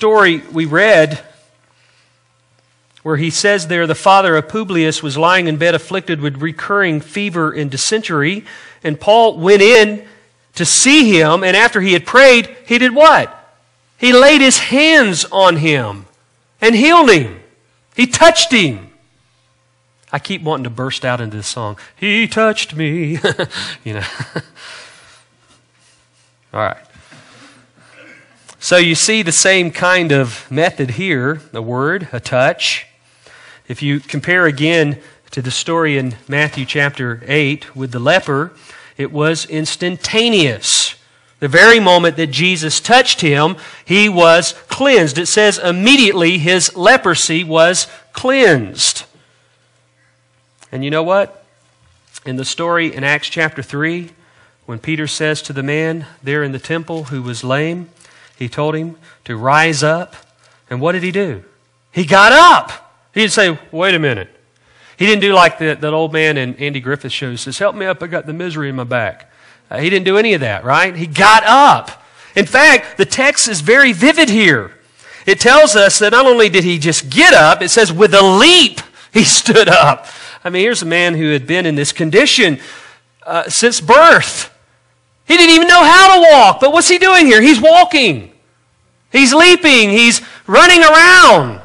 story we read where he says there the father of Publius was lying in bed afflicted with recurring fever and dysentery, and Paul went in to see him, and after he had prayed, he did what? He laid his hands on him and healed him. He touched him. I keep wanting to burst out into this song. He touched me. You know. All right. So you see the same kind of method here, a word, a touch. If you compare again to the story in Matthew chapter 8 with the leper, it was instantaneous. The very moment that Jesus touched him, he was cleansed. It says immediately his leprosy was cleansed. And you know what? In the story in Acts chapter 3, when Peter says to the man there in the temple who was lame, he told him to rise up. And what did he do? He got up. He didn't say, wait a minute. He didn't do like that old man in Andy Griffith's show who says, help me up, I got the misery in my back. He didn't do any of that, right? He got up. In fact, the text is very vivid here. It tells us that not only did he just get up, it says with a leap he stood up. I mean, here's a man who had been in this condition since birth. He didn't even know how to walk, but what's he doing here? He's walking. He's leaping. He's running around.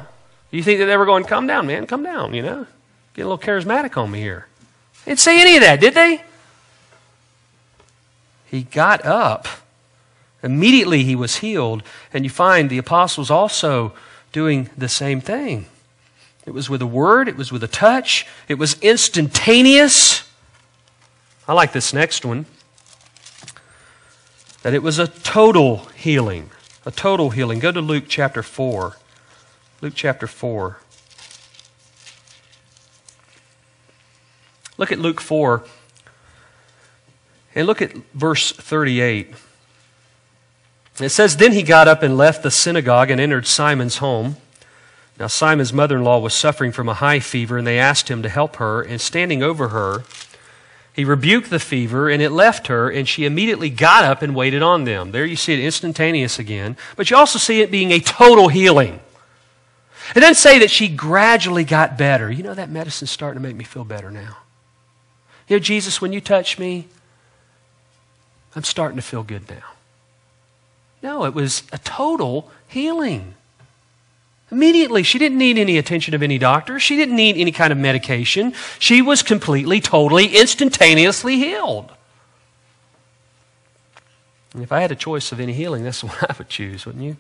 You think that they were going, come down, man, come down, you know? Get a little charismatic on me here. They didn't say any of that, did they? He got up. Immediately he was healed. And you find the apostles also doing the same thing. It was with a word. It was with a touch. It was instantaneous. I like this next one. That it was a total healing. A total healing. Go to Luke chapter 4. Luke chapter 4. Look at Luke 4 and look at verse 38. It says, then he got up and left the synagogue and entered Simon's home. Now Simon's mother-in-law was suffering from a high fever, and they asked him to help her. And standing over her, he rebuked the fever, and it left her, and she immediately got up and waited on them. There you see it instantaneous again. But you also see it being a total healing. It doesn't say that she gradually got better. You know, that medicine's starting to make me feel better now. You know, Jesus, when you touch me, I'm starting to feel good now. No, it was a total healing. Immediately, she didn't need any attention of any doctor. She didn't need any kind of medication. She was completely, totally, instantaneously healed. And if I had a choice of any healing, that's the one I would choose, wouldn't you?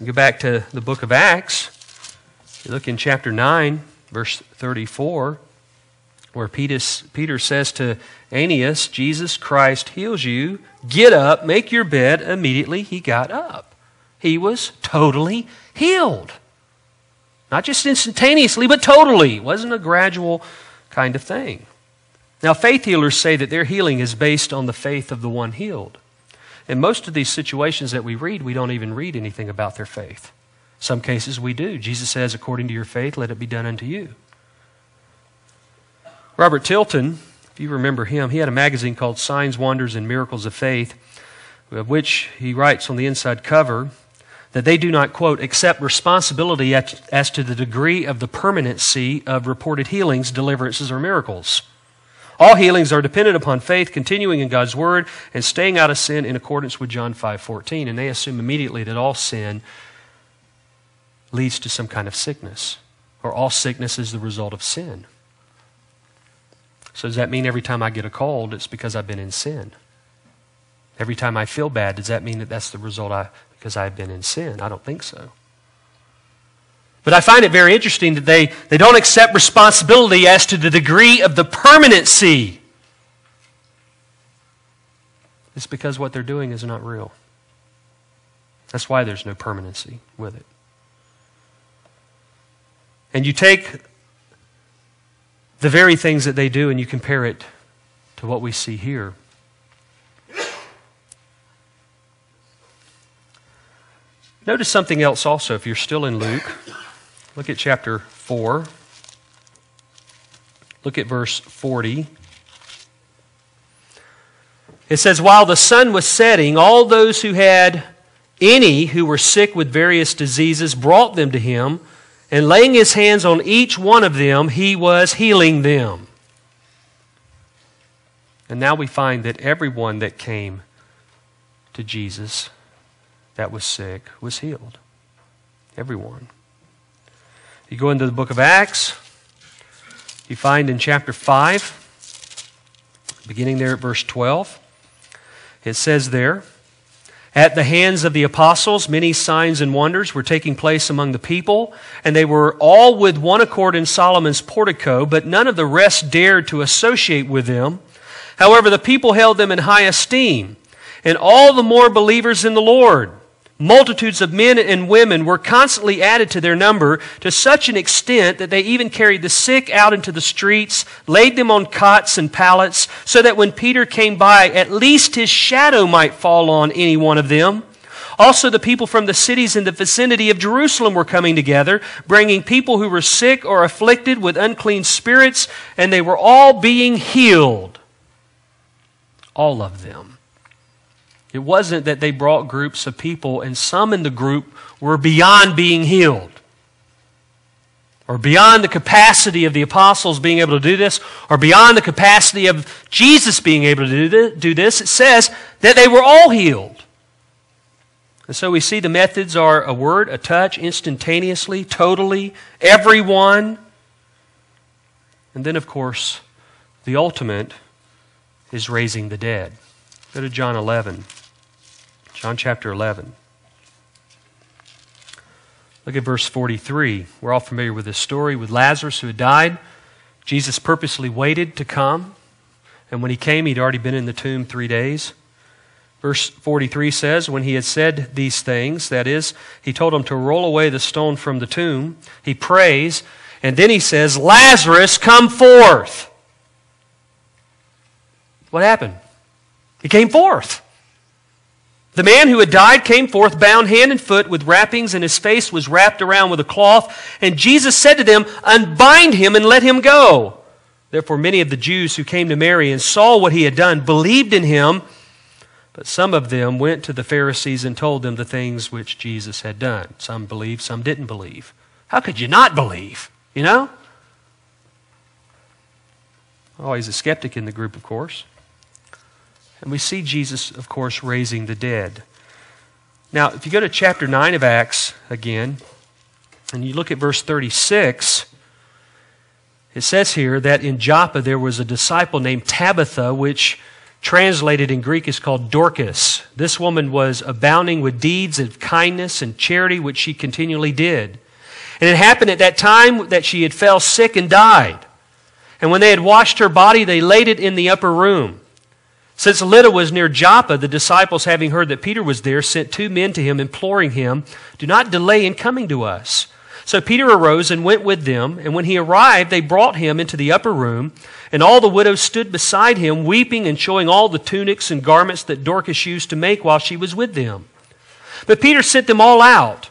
You go back to the book of Acts. You look in chapter 9, verse 34, where Peter says to Aeneas, Jesus Christ heals you. Get up, make your bed. Immediately he got up. He was totally healed. Not just instantaneously, but totally. It wasn't a gradual kind of thing. Now, faith healers say that their healing is based on the faith of the one healed. In most of these situations that we read, we don't even read anything about their faith. Some cases we do. Jesus says, according to your faith, let it be done unto you. Robert Tilton, if you remember him, he had a magazine called Signs, Wonders, and Miracles of Faith, of which he writes on the inside cover that they do not, quote, accept responsibility as to the degree of the permanency of reported healings, deliverances, or miracles. All healings are dependent upon faith, continuing in God's Word, and staying out of sin in accordance with John 5:14. And they assume immediately that all sin leads to some kind of sickness, or all sickness is the result of sin. So does that mean every time I get a cold, it's because I've been in sin? Every time I feel bad, does that mean that that's the result because I've been in sin? I don't think so. But I find it very interesting that they don't accept responsibility as to the degree of the permanency. It's because what they're doing is not real. That's why there's no permanency with it. And you take the very things that they do and you compare it to what we see here. Notice something else also, if you're still in Luke. Look at chapter 4. Look at verse 40. It says, while the sun was setting, all those who had any who were sick with various diseases brought them to him, and laying his hands on each one of them, he was healing them. And now we find that everyone that came to Jesus that was sick was healed. Everyone. You go into the book of Acts, you find in chapter 5, beginning there at verse 12, it says there, "At the hands of the apostles, many signs and wonders were taking place among the people, and they were all with one accord in Solomon's portico, but none of the rest dared to associate with them. However, the people held them in high esteem, and all the more believers in the Lord. Multitudes of men and women were constantly added to their number, to such an extent that they even carried the sick out into the streets, laid them on cots and pallets, so that when Peter came by, at least his shadow might fall on any one of them. Also, the people from the cities in the vicinity of Jerusalem were coming together, bringing people who were sick or afflicted with unclean spirits, and they were all being healed." All of them. It wasn't that they brought groups of people and some in the group were beyond being healed, or beyond the capacity of the apostles being able to do this, or beyond the capacity of Jesus being able to do this. It says that they were all healed. And so we see the methods are a word, a touch, instantaneously, totally, everyone. And then, of course, the ultimate is raising the dead. Go to John 11. John chapter 11. Look at verse 43. We're all familiar with this story with Lazarus who had died. Jesus purposely waited to come. And when he came, he'd already been in the tomb 3 days. Verse 43 says, when he had said these things, that is, he told him to roll away the stone from the tomb. He prays, and then he says, "Lazarus, come forth." What happened? He came forth. The man who had died came forth, bound hand and foot with wrappings, and his face was wrapped around with a cloth. And Jesus said to them, "Unbind him and let him go." Therefore many of the Jews who came to Mary and saw what he had done believed in him. But some of them went to the Pharisees and told them the things which Jesus had done. Some believed, some didn't believe. How could you not believe? You know? Always a skeptic in the group, of course. And we see Jesus, of course, raising the dead. Now, if you go to chapter 9 of Acts again, and you look at verse 36, it says here that in Joppa there was a disciple named Tabitha, which translated in Greek is called Dorcas. This woman was abounding with deeds of kindness and charity, which she continually did. And it happened at that time that she had fell sick and died. And when they had washed her body, they laid it in the upper room. Since Lydda was near Joppa, the disciples, having heard that Peter was there, sent 2 men to him, imploring him, "Do not delay in coming to us." So Peter arose and went with them, and when he arrived, they brought him into the upper room, and all the widows stood beside him, weeping and showing all the tunics and garments that Dorcas used to make while she was with them. But Peter sent them all out,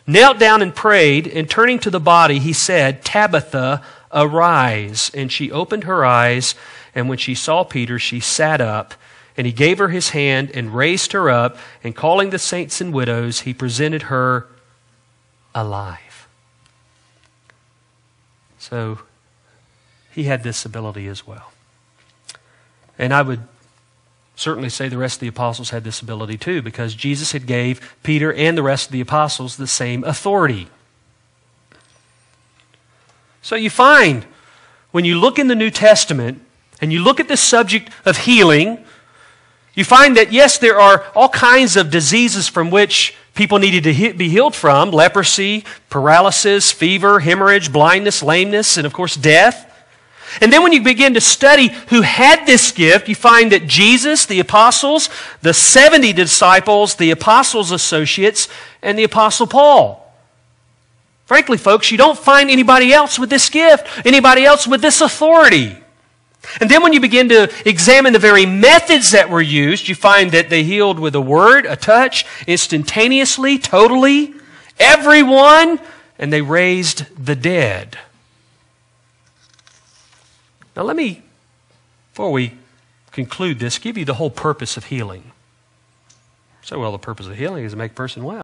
knelt down and prayed, and turning to the body, he said, "Tabitha, arise." And she opened her eyes, and when she saw Peter, she sat up, and he gave her his hand and raised her up, and calling the saints and widows, he presented her alive. So he had this ability as well. And I would certainly say the rest of the apostles had this ability too, because Jesus had gave Peter and the rest of the apostles the same authority. So you find, when you look in the New Testament, and you look at the subject of healing, you find that, yes, there are all kinds of diseases from which people needed to be healed from: leprosy, paralysis, fever, hemorrhage, blindness, lameness, and of course death. And then when you begin to study who had this gift, you find that Jesus, the apostles, the 70 disciples, the apostles' associates, and the apostle Paul. Frankly, folks, you don't find anybody else with this gift, anybody else with this authority. And then when you begin to examine the very methods that were used, you find that they healed with a word, a touch, instantaneously, totally, everyone, and they raised the dead. Now let me, before we conclude this, give you the whole purpose of healing. So, well, the purpose of healing is to make a person well.